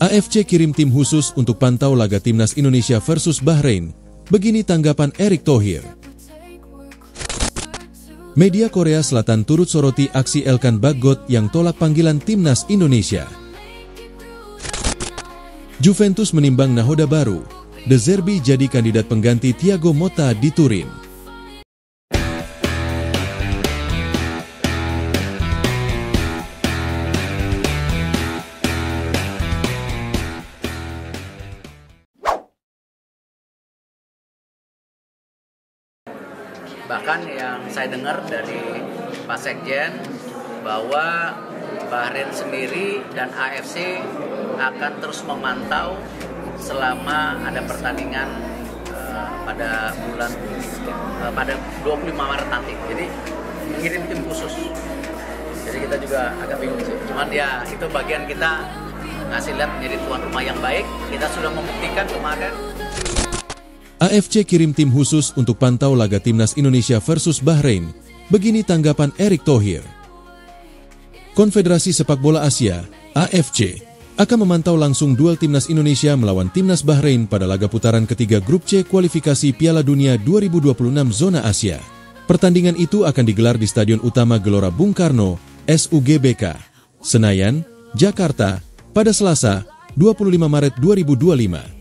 AFC kirim tim khusus untuk pantau laga timnas Indonesia versus Bahrain. Begini tanggapan Erick Thohir. Media Korea Selatan turut soroti aksi Elkan Bagot yang tolak panggilan timnas Indonesia. Juventus menimbang nahoda baru. De Zerbi jadi kandidat pengganti Thiago Motta di Turin. Bahkan yang saya dengar dari Pak Sekjen bahwa Bahrain sendiri dan AFC akan terus memantau selama ada pertandingan pada 25 Maret nanti. Jadi mengirim tim khusus. Jadi kita juga agak bingung sih. Cuman ya itu bagian kita ngasih lihat menjadi tuan rumah yang baik. Kita sudah membuktikan kemarin. AFC kirim tim khusus untuk pantau laga timnas Indonesia versus Bahrain. Begini tanggapan Erick Thohir. Konfederasi Sepak Bola Asia, AFC, akan memantau langsung duel timnas Indonesia melawan timnas Bahrain pada laga putaran ketiga Grup C kualifikasi Piala Dunia 2026 zona Asia. Pertandingan itu akan digelar di Stadion Utama Gelora Bung Karno, SUGBK, Senayan, Jakarta, pada Selasa, 25 Maret 2025.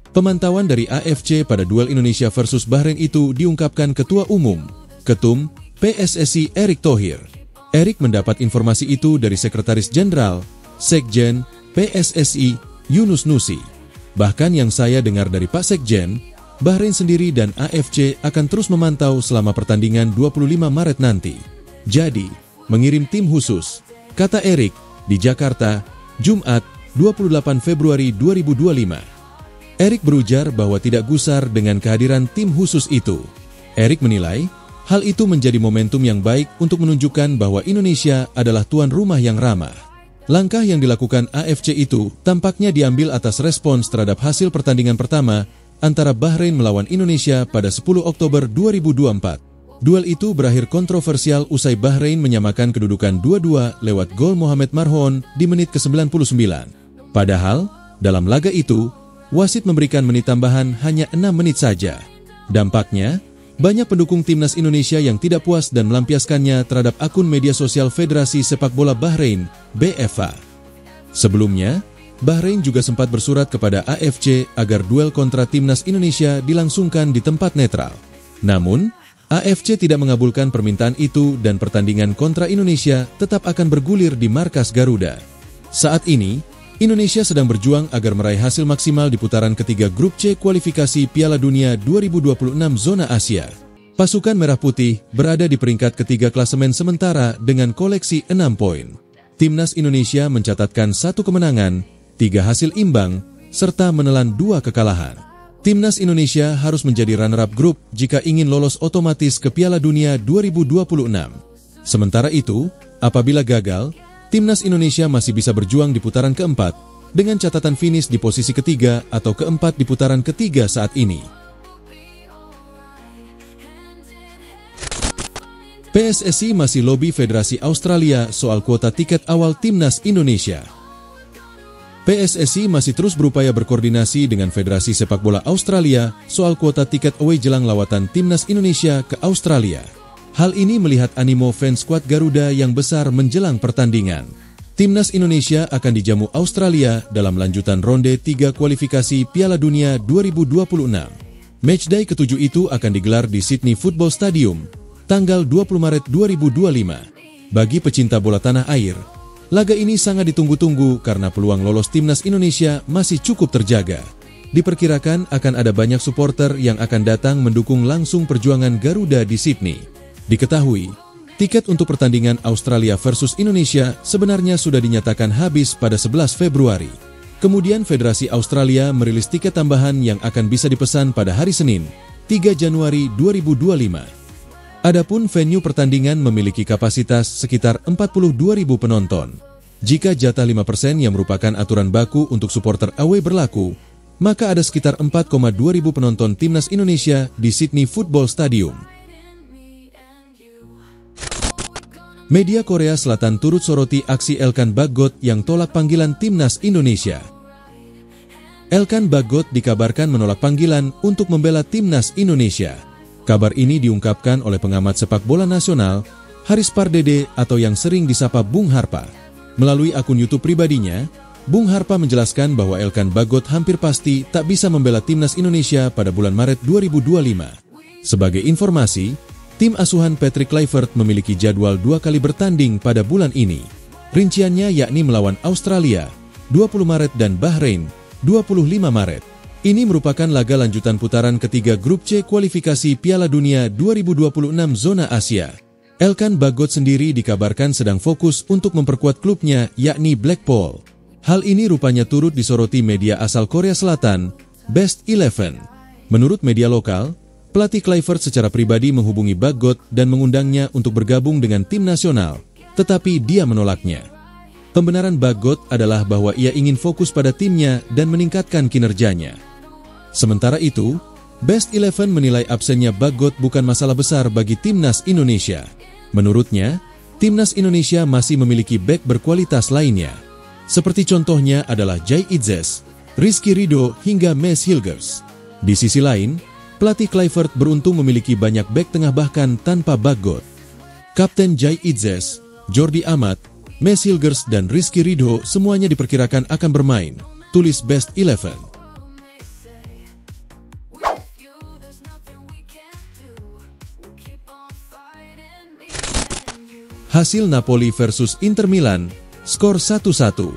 Pemantauan dari AFC pada duel Indonesia versus Bahrain itu diungkapkan Ketua Umum, Ketum, PSSI Erick Thohir. Erick mendapat informasi itu dari Sekretaris Jenderal, Sekjen, PSSI, Yunus Nusi. Bahkan yang saya dengar dari Pak Sekjen, Bahrain sendiri dan AFC akan terus memantau selama pertandingan 25 Maret nanti. Jadi, mengirim tim khusus, kata Erick, di Jakarta, Jumat, 28 Februari 2025. Erick berujar bahwa tidak gusar dengan kehadiran tim khusus itu. Erick menilai, hal itu menjadi momentum yang baik untuk menunjukkan bahwa Indonesia adalah tuan rumah yang ramah. Langkah yang dilakukan AFC itu tampaknya diambil atas respons terhadap hasil pertandingan pertama antara Bahrain melawan Indonesia pada 10 Oktober 2024. Duel itu berakhir kontroversial usai Bahrain menyamakan kedudukan 2-2 lewat gol Mohamed Marhon di menit ke-99. Padahal, dalam laga itu, wasit memberikan menit tambahan hanya 6 menit saja. Dampaknya, banyak pendukung timnas Indonesia yang tidak puas dan melampiaskannya terhadap akun media sosial Federasi Sepak Bola Bahrain, BFA. Sebelumnya, Bahrain juga sempat bersurat kepada AFC agar duel kontra timnas Indonesia dilangsungkan di tempat netral. Namun, AFC tidak mengabulkan permintaan itu dan pertandingan kontra Indonesia tetap akan bergulir di markas Garuda. Saat ini, Indonesia sedang berjuang agar meraih hasil maksimal di putaran ketiga Grup C kualifikasi Piala Dunia 2026 zona Asia. Pasukan Merah Putih berada di peringkat ketiga klasemen sementara dengan koleksi 6 poin. Timnas Indonesia mencatatkan 1 kemenangan, 3 hasil imbang, serta menelan 2 kekalahan. Timnas Indonesia harus menjadi runner-up grup jika ingin lolos otomatis ke Piala Dunia 2026. Sementara itu, apabila gagal, Timnas Indonesia masih bisa berjuang di putaran keempat dengan catatan finish di posisi ketiga atau keempat di putaran ketiga saat ini. PSSI masih lobi Federasi Australia soal kuota tiket awal Timnas Indonesia. PSSI masih terus berupaya berkoordinasi dengan Federasi Sepak Bola Australia soal kuota tiket away jelang lawatan Timnas Indonesia ke Australia. Hal ini melihat animo fans skuad Garuda yang besar menjelang pertandingan. Timnas Indonesia akan dijamu Australia dalam lanjutan ronde 3 kualifikasi Piala Dunia 2026. Matchday ke-7 itu akan digelar di Sydney Football Stadium, tanggal 20 Maret 2025. Bagi pecinta bola tanah air, laga ini sangat ditunggu-tunggu karena peluang lolos Timnas Indonesia masih cukup terjaga. Diperkirakan akan ada banyak supporter yang akan datang mendukung langsung perjuangan Garuda di Sydney. Diketahui, tiket untuk pertandingan Australia versus Indonesia sebenarnya sudah dinyatakan habis pada 11 Februari. Kemudian Federasi Australia merilis tiket tambahan yang akan bisa dipesan pada hari Senin, 3 Januari 2025. Adapun venue pertandingan memiliki kapasitas sekitar 42.000 penonton. Jika jatah 5% yang merupakan aturan baku untuk supporter away berlaku, maka ada sekitar 4,2 ribu penonton Timnas Indonesia di Sydney Football Stadium. Media Korea Selatan turut soroti aksi Elkan Bagot yang tolak panggilan Timnas Indonesia. Elkan Bagot dikabarkan menolak panggilan untuk membela timnas Indonesia. Kabar ini diungkapkan oleh pengamat sepak bola nasional, Haris Pardede atau yang sering disapa Bung Harpa. Melalui akun YouTube pribadinya, Bung Harpa menjelaskan bahwa Elkan Bagot hampir pasti tak bisa membela timnas Indonesia pada bulan Maret 2025. Sebagai informasi, tim asuhan Patrick Kluivert memiliki jadwal 2 kali bertanding pada bulan ini. Rinciannya yakni melawan Australia, 20 Maret dan Bahrain, 25 Maret. Ini merupakan laga lanjutan putaran ketiga Grup C kualifikasi Piala Dunia 2026 zona Asia. Elkan Bagot sendiri dikabarkan sedang fokus untuk memperkuat klubnya yakni Blackpool. Hal ini rupanya turut disoroti media asal Korea Selatan, Best 11. Menurut media lokal, pelatih Kluivert secara pribadi menghubungi Bagot dan mengundangnya untuk bergabung dengan tim nasional, tetapi dia menolaknya. Pembenaran Bagot adalah bahwa ia ingin fokus pada timnya dan meningkatkan kinerjanya. Sementara itu, Best 11 menilai absennya Bagot bukan masalah besar bagi timnas Indonesia. Menurutnya, timnas Indonesia masih memiliki bek berkualitas lainnya. Seperti contohnya adalah Jai Itzes, Rizky Ridho hingga Mes Hilgers. Di sisi lain, pelatih Kluivert beruntung memiliki banyak bek tengah bahkan tanpa Bagot. Kapten Jai Itzes, Jordi Amat, Mes Hilgers dan Rizky Ridho semuanya diperkirakan akan bermain, tulis Best 11. Hasil Napoli versus Inter Milan, skor 1-1.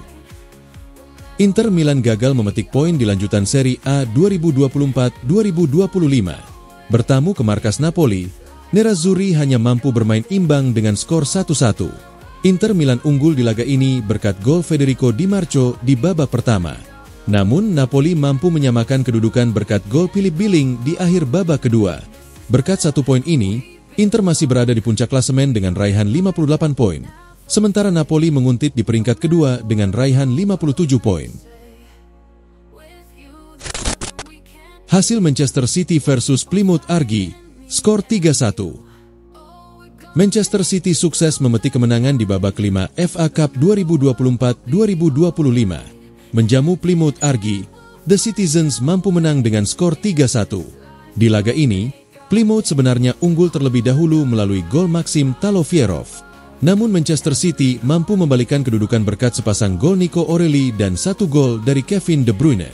Inter Milan gagal memetik poin di lanjutan Serie A 2024-2025. Bertamu ke markas Napoli, Nerazzurri hanya mampu bermain imbang dengan skor 1-1. Inter Milan unggul di laga ini berkat gol Federico Di Marco di babak pertama. Namun Napoli mampu menyamakan kedudukan berkat gol Philip Billing di akhir babak kedua. Berkat 1 poin ini, Inter masih berada di puncak klasemen dengan raihan 58 poin. Sementara Napoli menguntit di peringkat kedua dengan raihan 57 poin. Hasil Manchester City versus Plymouth Argyle, skor 3-1. Manchester City sukses memetik kemenangan di babak kelima FA Cup 2024-2025. Menjamu Plymouth Argyle, The Citizens mampu menang dengan skor 3-1. Di laga ini, Plymouth sebenarnya unggul terlebih dahulu melalui gol Maxim Talovierov. Namun Manchester City mampu membalikan kedudukan berkat sepasang gol Nico O'Reilly dan 1 gol dari Kevin De Bruyne.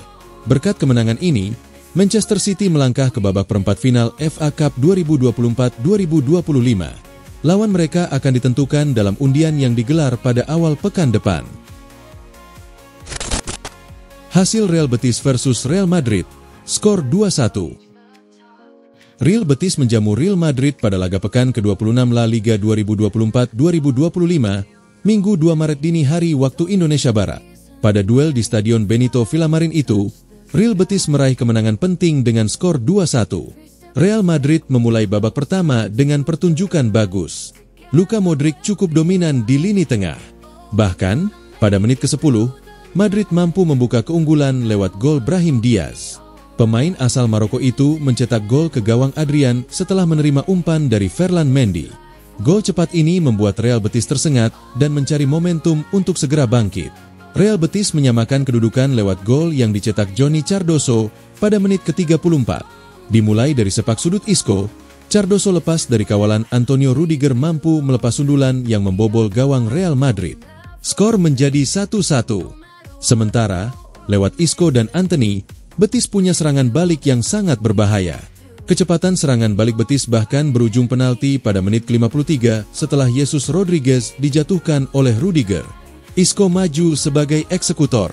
Berkat kemenangan ini, Manchester City melangkah ke babak perempat final FA Cup 2024-2025. Lawan mereka akan ditentukan dalam undian yang digelar pada awal pekan depan. Hasil Real Betis versus Real Madrid, skor 2-1. Real Betis menjamu Real Madrid pada laga pekan ke-26 La Liga 2024-2025, Minggu 2 Maret dini hari waktu Indonesia Barat. Pada duel di Stadion Benito Villamarin itu, Real Betis meraih kemenangan penting dengan skor 2-1. Real Madrid memulai babak pertama dengan pertunjukan bagus. Luka Modric cukup dominan di lini tengah. Bahkan, pada menit ke-10, Madrid mampu membuka keunggulan lewat gol Brahim Diaz. Pemain asal Maroko itu mencetak gol ke gawang Adrian setelah menerima umpan dari Ferland Mendy. Gol cepat ini membuat Real Betis tersengat dan mencari momentum untuk segera bangkit. Real Betis menyamakan kedudukan lewat gol yang dicetak Johnny Cardoso pada menit ke-34. Dimulai dari sepak sudut Isco, Cardoso lepas dari kawalan Antonio Rudiger mampu melepas sundulan yang membobol gawang Real Madrid. Skor menjadi 1-1. Sementara, lewat Isco dan Antony, Betis punya serangan balik yang sangat berbahaya. Kecepatan serangan balik Betis bahkan berujung penalti pada menit ke-53 setelah Jesus Rodriguez dijatuhkan oleh Rudiger. Isco maju sebagai eksekutor.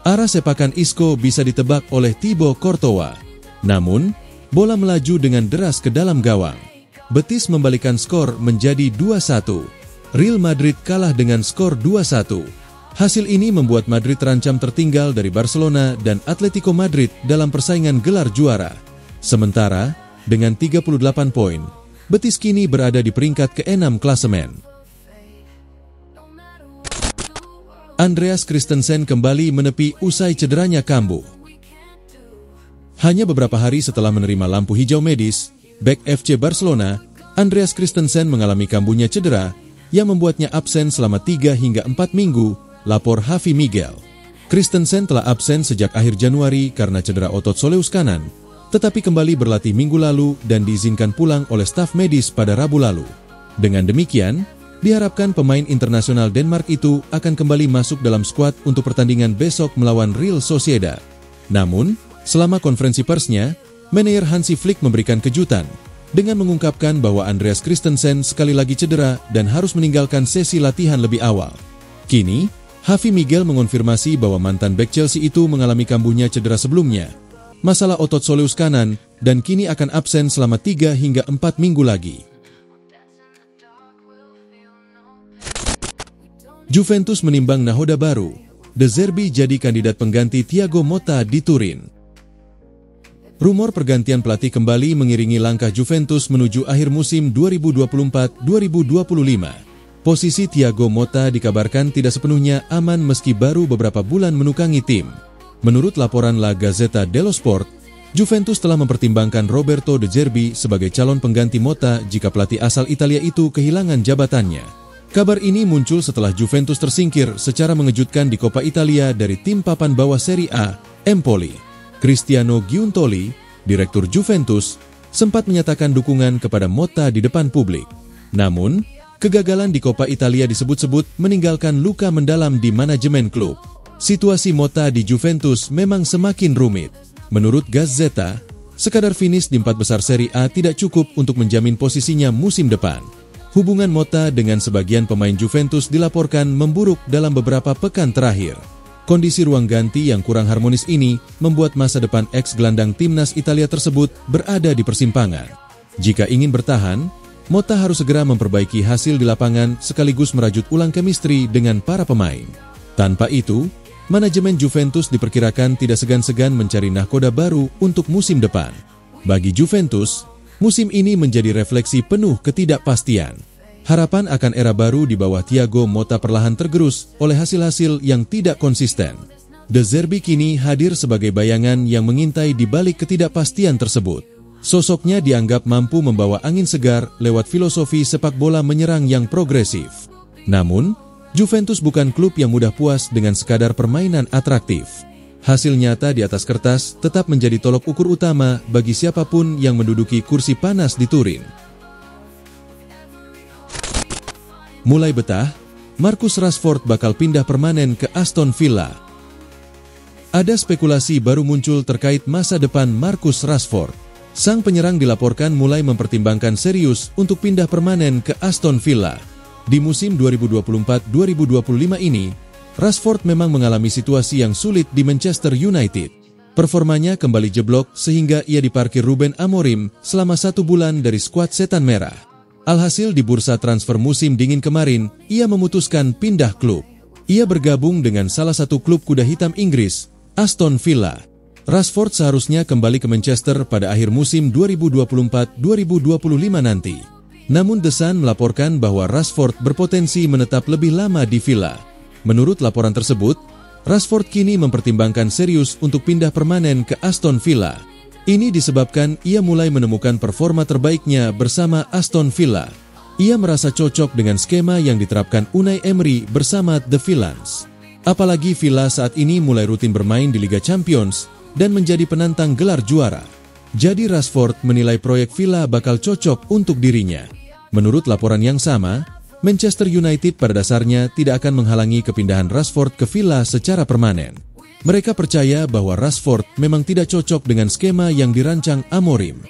Arah sepakan Isco bisa ditebak oleh Thibaut Courtois. Namun, bola melaju dengan deras ke dalam gawang. Betis membalikan skor menjadi 2-1. Real Madrid kalah dengan skor 2-1. Hasil ini membuat Madrid terancam tertinggal dari Barcelona dan Atletico Madrid dalam persaingan gelar juara. Sementara, dengan 38 poin, Betis kini berada di peringkat ke-6 klasemen. Andreas Christensen kembali menepi usai cederanya kambuh. Hanya beberapa hari setelah menerima lampu hijau medis, bek FC Barcelona, Andreas Christensen mengalami kambuhnya cedera yang membuatnya absen selama 3 hingga 4 minggu, lapor Javi Miguel. Christensen telah absen sejak akhir Januari karena cedera otot soleus kanan, tetapi kembali berlatih minggu lalu dan diizinkan pulang oleh staf medis pada Rabu lalu. Dengan demikian, diharapkan pemain internasional Denmark itu akan kembali masuk dalam skuad untuk pertandingan besok melawan Real Sociedad. Namun, selama konferensi persnya, manajer Hansi Flick memberikan kejutan dengan mengungkapkan bahwa Andreas Christensen sekali lagi cedera dan harus meninggalkan sesi latihan lebih awal. Kini, Javi Miguel mengonfirmasi bahwa mantan bek Chelsea itu mengalami kambuhnya cedera sebelumnya, masalah otot soleus kanan, dan kini akan absen selama 3 hingga 4 minggu lagi. Juventus menimbang nahoda baru. De Zerbi jadi kandidat pengganti Thiago Motta di Turin. Rumor pergantian pelatih kembali mengiringi langkah Juventus menuju akhir musim 2024-2025. Posisi Thiago Motta dikabarkan tidak sepenuhnya aman meski baru beberapa bulan menukangi tim. Menurut laporan La Gazzetta dello Sport, Juventus telah mempertimbangkan Roberto De Zerbi sebagai calon pengganti Motta jika pelatih asal Italia itu kehilangan jabatannya. Kabar ini muncul setelah Juventus tersingkir secara mengejutkan di Coppa Italia dari tim papan bawah Serie A, Empoli. Cristiano Giuntoli, direktur Juventus, sempat menyatakan dukungan kepada Motta di depan publik. Namun, kegagalan di Coppa Italia disebut-sebut meninggalkan luka mendalam di manajemen klub. Situasi Motta di Juventus memang semakin rumit. Menurut Gazzetta, sekadar finish di 4 besar Serie A tidak cukup untuk menjamin posisinya musim depan. Hubungan Motta dengan sebagian pemain Juventus dilaporkan memburuk dalam beberapa pekan terakhir. Kondisi ruang ganti yang kurang harmonis ini membuat masa depan ex-gelandang timnas Italia tersebut berada di persimpangan. Jika ingin bertahan, Motta harus segera memperbaiki hasil di lapangan sekaligus merajut ulang chemistry dengan para pemain. Tanpa itu, manajemen Juventus diperkirakan tidak segan-segan mencari nahkoda baru untuk musim depan. Bagi Juventus, musim ini menjadi refleksi penuh ketidakpastian. Harapan akan era baru di bawah Thiago Motta perlahan tergerus oleh hasil-hasil yang tidak konsisten. De Zerbi kini hadir sebagai bayangan yang mengintai di balik ketidakpastian tersebut. Sosoknya dianggap mampu membawa angin segar lewat filosofi sepak bola menyerang yang progresif. Namun, Juventus bukan klub yang mudah puas dengan sekadar permainan atraktif. Hasil nyata di atas kertas tetap menjadi tolok ukur utama bagi siapapun yang menduduki kursi panas di Turin. Mulai betah, Marcus Rashford bakal pindah permanen ke Aston Villa. Ada spekulasi baru muncul terkait masa depan Marcus Rashford. Sang penyerang dilaporkan mulai mempertimbangkan serius untuk pindah permanen ke Aston Villa. Di musim 2024-2025 ini, Rashford memang mengalami situasi yang sulit di Manchester United. Performanya kembali jeblok sehingga ia diparkir Ruben Amorim selama 1 bulan dari skuad Setan Merah. Alhasil di bursa transfer musim dingin kemarin, ia memutuskan pindah klub. Ia bergabung dengan salah satu klub kuda hitam Inggris, Aston Villa. Rashford seharusnya kembali ke Manchester pada akhir musim 2024-2025 nanti. Namun The Sun melaporkan bahwa Rashford berpotensi menetap lebih lama di Villa. Menurut laporan tersebut, Rashford kini mempertimbangkan serius untuk pindah permanen ke Aston Villa. Ini disebabkan ia mulai menemukan performa terbaiknya bersama Aston Villa. Ia merasa cocok dengan skema yang diterapkan Unai Emery bersama The Villans. Apalagi Villa saat ini mulai rutin bermain di Liga Champions dan menjadi penantang gelar juara. Jadi Rashford menilai proyek Villa bakal cocok untuk dirinya. Menurut laporan yang sama, Manchester United pada dasarnya tidak akan menghalangi kepindahan Rashford ke Villa secara permanen. Mereka percaya bahwa Rashford memang tidak cocok dengan skema yang dirancang Amorim.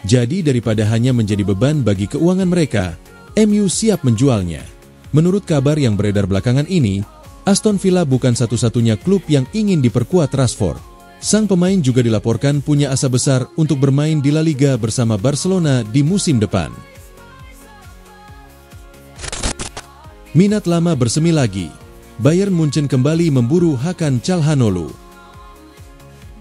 Jadi daripada hanya menjadi beban bagi keuangan mereka, MU siap menjualnya. Menurut kabar yang beredar belakangan ini, Aston Villa bukan satu-satunya klub yang ingin diperkuat Rashford. Sang pemain juga dilaporkan punya asa besar untuk bermain di La Liga bersama Barcelona di musim depan. Minat lama bersemi lagi. Bayern Munchen kembali memburu Hakan Calhanoglu.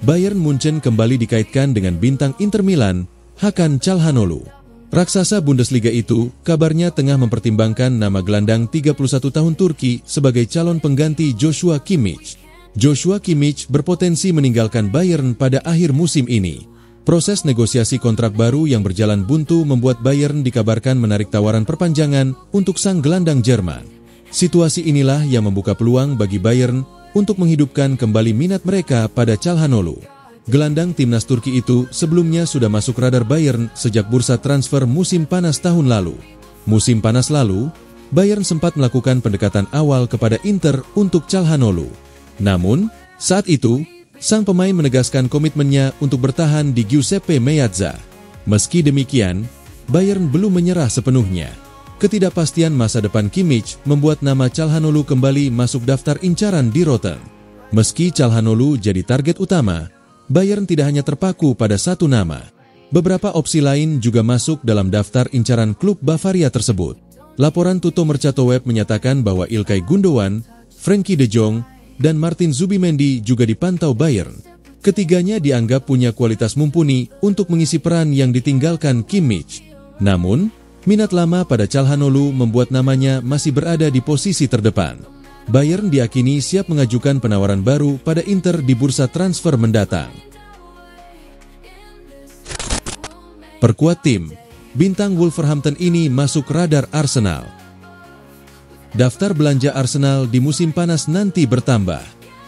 Bayern Munchen kembali dikaitkan dengan bintang Inter Milan, Hakan Calhanoglu. Raksasa Bundesliga itu kabarnya tengah mempertimbangkan nama gelandang 31 tahun Turki sebagai calon pengganti Joshua Kimmich. Joshua Kimmich berpotensi meninggalkan Bayern pada akhir musim ini. Proses negosiasi kontrak baru yang berjalan buntu membuat Bayern dikabarkan menarik tawaran perpanjangan untuk sang gelandang Jerman. Situasi inilah yang membuka peluang bagi Bayern untuk menghidupkan kembali minat mereka pada Çalhanoğlu. Gelandang timnas Turki itu sebelumnya sudah masuk radar Bayern sejak bursa transfer musim panas tahun lalu. Musim panas lalu, Bayern sempat melakukan pendekatan awal kepada Inter untuk Çalhanoğlu. Namun, saat itu, sang pemain menegaskan komitmennya untuk bertahan di Giuseppe Meazza. Meski demikian, Bayern belum menyerah sepenuhnya. Ketidakpastian masa depan Kimmich membuat nama Çalhanoğlu kembali masuk daftar incaran di Rotten. Meski Çalhanoğlu jadi target utama, Bayern tidak hanya terpaku pada satu nama. Beberapa opsi lain juga masuk dalam daftar incaran klub Bavaria tersebut. Laporan Tutto Mercato Web menyatakan bahwa Ilkay Gundogan, Frenkie de Jong, dan Martin Zubimendi juga dipantau Bayern. Ketiganya dianggap punya kualitas mumpuni untuk mengisi peran yang ditinggalkan Kimmich. Namun, minat lama pada Çalhanoğlu membuat namanya masih berada di posisi terdepan. Bayern diyakini siap mengajukan penawaran baru pada Inter di bursa transfer mendatang. Perkuat tim, bintang Wolverhampton ini masuk radar Arsenal. Daftar belanja Arsenal di musim panas nanti bertambah.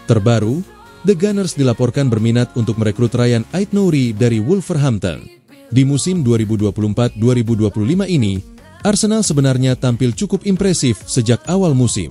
Terbaru, The Gunners dilaporkan berminat untuk merekrut Ryan Aït-Nouri dari Wolverhampton. Di musim 2024-2025 ini, Arsenal sebenarnya tampil cukup impresif sejak awal musim.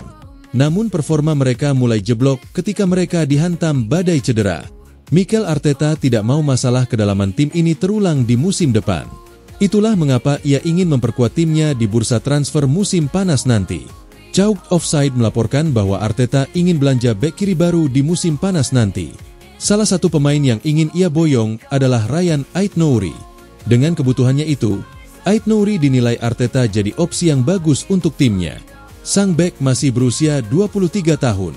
Namun performa mereka mulai jeblok ketika mereka dihantam badai cedera. Mikel Arteta tidak mau masalah kedalaman tim ini terulang di musim depan. Itulah mengapa ia ingin memperkuat timnya di bursa transfer musim panas nanti. Chalk Offside melaporkan bahwa Arteta ingin belanja bek kiri baru di musim panas nanti. Salah satu pemain yang ingin ia boyong adalah Ryan Aït-Nouri. Dengan kebutuhannya itu, Aït-Nouri dinilai Arteta jadi opsi yang bagus untuk timnya. Sang bek masih berusia 23 tahun.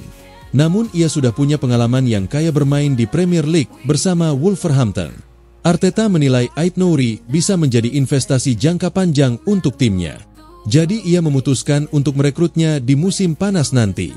Namun ia sudah punya pengalaman yang kaya bermain di Premier League bersama Wolverhampton. Arteta menilai Aït-Nouri bisa menjadi investasi jangka panjang untuk timnya. Jadi ia memutuskan untuk merekrutnya di musim panas nanti.